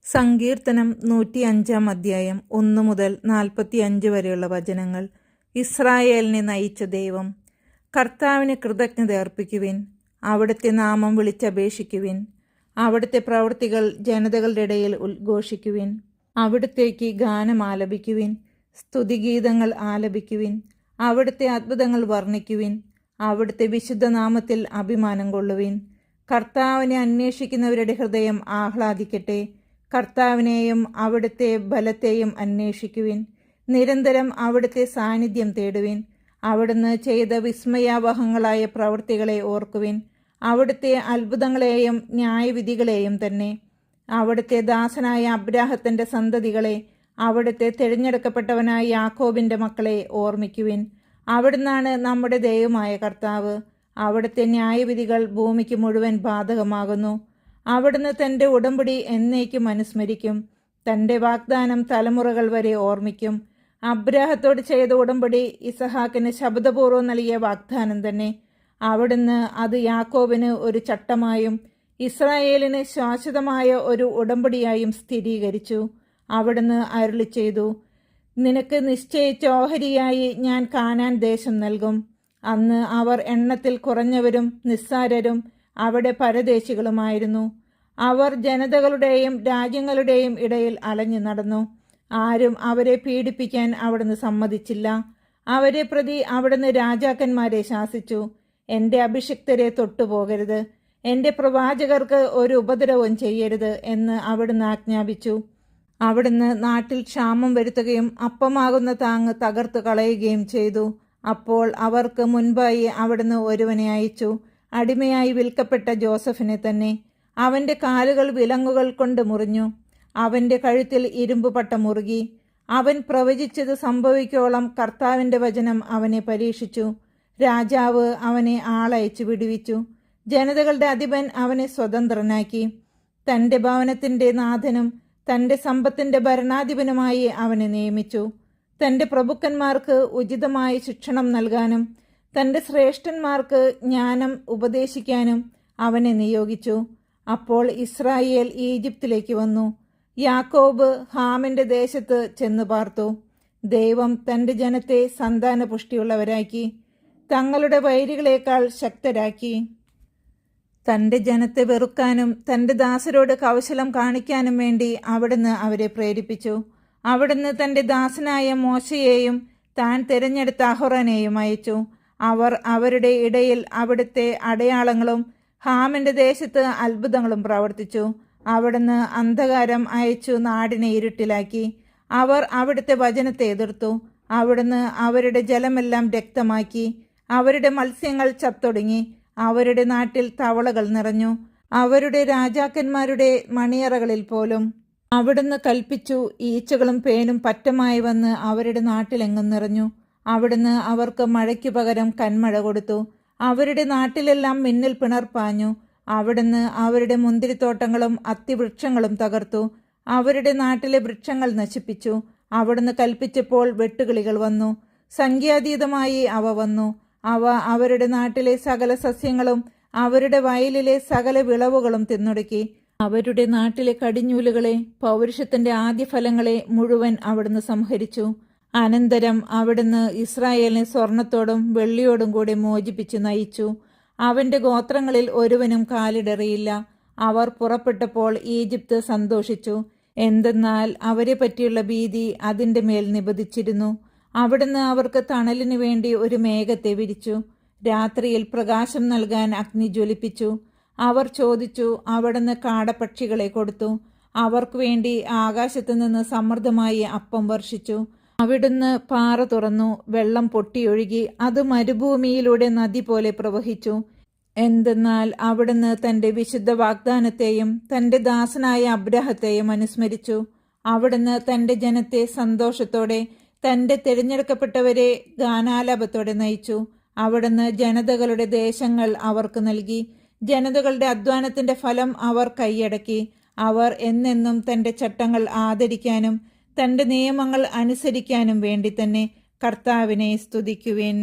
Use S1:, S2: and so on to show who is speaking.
S1: സങ്കീർത്തനം 105 അധ്യായം 1 മുതൽ 45 വരെയുള്ള വചനങ്ങൾ. ഇസ്രായേലിനെ നയിച്ച ദൈവം. കർത്താവിന് കൃതജ്ഞത അർപ്പിക്കുവിൻ. അവിടുത്തെ നാമം വിളിച്ചപേക്ഷിക്കുവിൻ. അവിടുത്തെ പ്രവൃത്തികൾ ജനതകളുടെ ഇടയിൽ ഉദ്ഘോഷിക്കുവിൻ. അവിടുത്തേക്ക് ഗാനം ആലപിക്കുവിൻ. സ്തുതിഗീതങ്ങൾ ആലപിക്കുവിൻ. അവിടുത്തെ അത്ഭുതങ്ങൾ വർണ്ണിക്കുവിൻ. അവിടുത്തെ വിശുദ്ധ നാമത്തിൽ അഭിമാനം കൊള്ളുവിൻ. കർത്താവിനെ അന്വേഷിക്കുന്നവരുടെ ഹൃദയം ആഹ്ലാദിക്കട്ടെ. കർത്താവിനെയും അവിടുത്തെ ബലത്തെയും അന്വേഷിക്കുവിൻ. നിരന്തരം അവിടുത്തെ സാന്നിധ്യം തേടുവിൻ. അവിടുന്ന് ചെയ്ത വിസ്മയാവഹങ്ങളായ പ്രവൃത്തികളെ ഓർക്കുവിൻ. അവിടുത്തെ അത്ഭുതങ്ങളെയും ന്യായവിധികളെയും തന്നെ. അവിടുത്തെ ദാസനായ അബ്രാഹത്തിൻ്റെ സന്തതികളെ, അവിടുത്തെ തിരഞ്ഞെടുക്കപ്പെട്ടവനായ യാക്കോബിൻ്റെ മക്കളെ ഓർമ്മിക്കുവിൻ. അവിടുന്നാണ് നമ്മുടെ ദൈവമായ കർത്താവ്. അവിടുത്തെ ന്യായവിധികൾ ഭൂമിക്ക് മുഴുവൻ ബാധകമാകുന്നു. അവിടുന്ന് തൻ്റെ ഉടമ്പടി എന്നേക്കും അനുസ്മരിക്കും. തൻ്റെ വാഗ്ദാനം തലമുറകൾ വരെ ഓർമ്മിക്കും. അബ്രാഹത്തോട് ചെയ്ത ഉടമ്പടി ഇസഹാക്കിന് ശബ്ദപൂർവ്വം നൽകിയ വാഗ്ദാനം തന്നെ. അവിടുന്ന് അത് യാക്കോബിന് ഒരു ചട്ടമായും ഇസ്രായേലിന് ശാശ്വതമായ ഒരു ഉടമ്പടിയായും സ്ഥിരീകരിച്ചു. അവിടുന്ന് അരുളി ചെയ്തു, നിനക്ക് നിശ്ചയിച്ച ഓഹരിയായി ഞാൻ കാനാൻ ദേശം നൽകും. അന്ന് അവർ എണ്ണത്തിൽ കുറഞ്ഞവരും നിസ്സാരരും അവിടെ പരദേശികളുമായിരുന്നു. അവർ ജനതകളുടെയും രാജ്യങ്ങളുടെയും ഇടയിൽ അലഞ്ഞു നടന്നു. ആരും അവരെ പീഡിപ്പിക്കാൻ അവിടുന്ന് സമ്മതിച്ചില്ല. അവരെ പ്രതി അവിടുന്ന് രാജാക്കന്മാരെ ശാസിച്ചു. എൻ്റെ അഭിഷിക്തരെ തൊട്ടുപോകരുത്, എൻ്റെ പ്രവാചകർക്ക് ഒരു ഉപദ്രവവും ചെയ്യരുത് എന്ന് അവിടുന്ന് ആജ്ഞാപിച്ചു. അവിടുന്ന് നാട്ടിൽ ക്ഷാമം വരുത്തുകയും അപ്പമാകുന്ന താങ്ങ് തകർത്തു കളയുകയും ചെയ്തു. അപ്പോൾ അവർക്ക് മുൻപായി അവിടുന്ന് ഒരുവനെ അയച്ചു, അടിമയായി വിൽക്കപ്പെട്ട ജോസഫിനെ തന്നെ. അവൻ്റെ കാലുകൾ വിലങ്ങുകൾ കൊണ്ട് മുറിഞ്ഞു. അവൻ്റെ കഴുത്തിൽ ഇരുമ്പ് പട്ട മുറുകി. അവൻ പ്രവചിച്ചത് സംഭവിക്കോളം കർത്താവിൻ്റെ വചനം അവനെ പരീക്ഷിച്ചു. രാജാവ് അവനെ ആളയച്ചു വിടുവിച്ചു. ജനതകളുടെ അധിപൻ അവനെ സ്വതന്ത്രനാക്കി. തൻ്റെ ഭവനത്തിൻ്റെ നാഥനും തൻ്റെ സമ്പത്തിൻ്റെ ഭരണാധിപനുമായി അവനെ നിയമിച്ചു. തൻ്റെ പ്രഭുക്കന്മാർക്ക് ഉചിതമായ ശിക്ഷണം നൽകാനും തൻ്റെ ശ്രേഷ്ഠന്മാർക്ക് ജ്ഞാനം ഉപദേശിക്കാനും അവനെ നിയോഗിച്ചു. അപ്പോൾ ഇസ്രായേൽ ഈജിപ്തിലേക്ക് വന്നു. യാക്കോബ് ഹാമിൻ്റെ ദേശത്ത് ചെന്നു പാർത്തു. ദൈവം തൻ്റെ ജനത്തെ സന്താനപുഷ്ടിയുള്ളവരാക്കി, തങ്ങളുടെ വൈരികളേക്കാൾ ശക്തരാക്കി. തൻ്റെ ജനത്തെ വെറുക്കാനും തൻ്റെ ദാസരോട് കൗശലം കാണിക്കാനും വേണ്ടി അവിടുന്ന് അവരെ പ്രേരിപ്പിച്ചു. അവിടുന്ന് തൻ്റെ ദാസനായ മോശയെയും താൻ തിരഞ്ഞെടുത്ത അഹ്റോനെയും അയച്ചു. അവർ അവരുടെ ഇടയിൽ അവിടുത്തെ അടയാളങ്ങളും ഹാമിൻ്റെ ദേശത്ത് അത്ഭുതങ്ങളും പ്രവർത്തിച്ചു. അവിടുന്ന് അന്ധകാരം അയച്ചു നാടിനെ ഇരുട്ടിലാക്കി. അവർ അവിടുത്തെ വചനത്തെ എതിർത്തു. അവിടുന്ന് അവരുടെ ജലമെല്ലാം രക്തമാക്കി. അവരുടെ മത്സ്യങ്ങൾ ചത്തൊടുങ്ങി. അവരുടെ നാട്ടിൽ തവളകൾ നിറഞ്ഞു. അവരുടെ രാജാക്കന്മാരുടെ മണിയറകളിൽ പോലും അവിടുന്ന് കൽപ്പിച്ചു. ഈച്ചകളും പേനും പറ്റമായി വന്ന് അവരുടെ നാട്ടിലെങ്ങും നിറഞ്ഞു. അവിടുന്ന് അവർക്ക് മഴയ്ക്കു പകരം കന്മഴ കൊടുത്തു. അവരുടെ നാട്ടിലെല്ലാം മിന്നൽ പിണർപ്പാഞ്ഞു. അവിടുന്ന് അവരുടെ മുന്തിരിത്തോട്ടങ്ങളും അത്തിവൃക്ഷങ്ങളും തകർത്തു. അവരുടെ നാട്ടിലെ വൃക്ഷങ്ങൾ നശിപ്പിച്ചു. അവിടുന്ന് കൽപ്പിച്ചപ്പോൾ വെട്ടുകിളികൾ വന്നു. സംഖ്യാതീതമായി അവ വന്നു. അവ അവരുടെ നാട്ടിലെ സകല സസ്യങ്ങളും അവരുടെ വയലിലെ സകല വിളവുകളും തിന്നൊടുക്കി. അവരുടെ നാട്ടിലെ കടിഞ്ഞൂലുകളെ, പൗരുഷത്തിന്റെ ആദ്യഫലങ്ങളെ മുഴുവൻ അവിടുന്ന് സംഹരിച്ചു. അനന്തരം അവിടുന്ന് ഇസ്രായേലിനെ സ്വർണത്തോടും വെള്ളിയോടും കൂടി മോചിപ്പിച്ചു നയിച്ചു. അവന്റെ ഗോത്രങ്ങളിൽ ഒരുവനും കാലിടറിയില്ല. അവർ പുറപ്പെട്ടപ്പോൾ ഈജിപ്ത് സന്തോഷിച്ചു. എന്തെന്നാൽ അവരെ പറ്റിയുള്ള ഭീതി അതിൻ്റെ മേൽ നിബദിച്ചിരുന്നു. അവിടുന്ന് അവർക്ക് തണലിനു വേണ്ടി ഒരു മേഘത്തെ വിരിച്ചു. രാത്രിയിൽ പ്രകാശം നൽകാൻ അഗ്നി ജ്വലിപ്പിച്ചു. അവർ ചോദിച്ചു, അവിടുന്ന് കാടപ്പക്ഷികളെ കൊടുത്തു. അവർക്ക് വേണ്ടി ആകാശത്തു നിന്ന് സമൃദ്ധമായി അപ്പം വർഷിച്ചു. അവിടുന്ന് പാറ തുറന്നു, വെള്ളം പൊട്ടിയൊഴുകി. അത് മരുഭൂമിയിലൂടെ നദി പോലെ പ്രവഹിച്ചു. എന്തെന്നാൽ അവിടുന്ന് തൻ്റെ വിശുദ്ധ വാഗ്ദാനത്തെയും തൻ്റെ ദാസനായ അബ്രാഹത്തെയും അനുസ്മരിച്ചു. അവിടുന്ന് തൻ്റെ ജനത്തെ സന്തോഷത്തോടെ, തൻ്റെ തിരഞ്ഞെടുക്കപ്പെട്ടവരെ ഗാനാലാപത്തോടെ നയിച്ചു. അവിടുന്ന് ജനതകളുടെ ദേശങ്ങൾ അവർക്ക് നൽകി. ജനതകളുടെ അധ്വാനത്തിൻ്റെ ഫലം അവർ കൈയടക്കി. അവർ എന്നെന്നും തൻ്റെ ചട്ടങ്ങൾ ആദരിക്കാനും തൻ്റെ നിയമങ്ങൾ അനുസരിക്കാനും വേണ്ടി തന്നെ കർത്താവിനെ സ്തുതിക്കുവിൻ.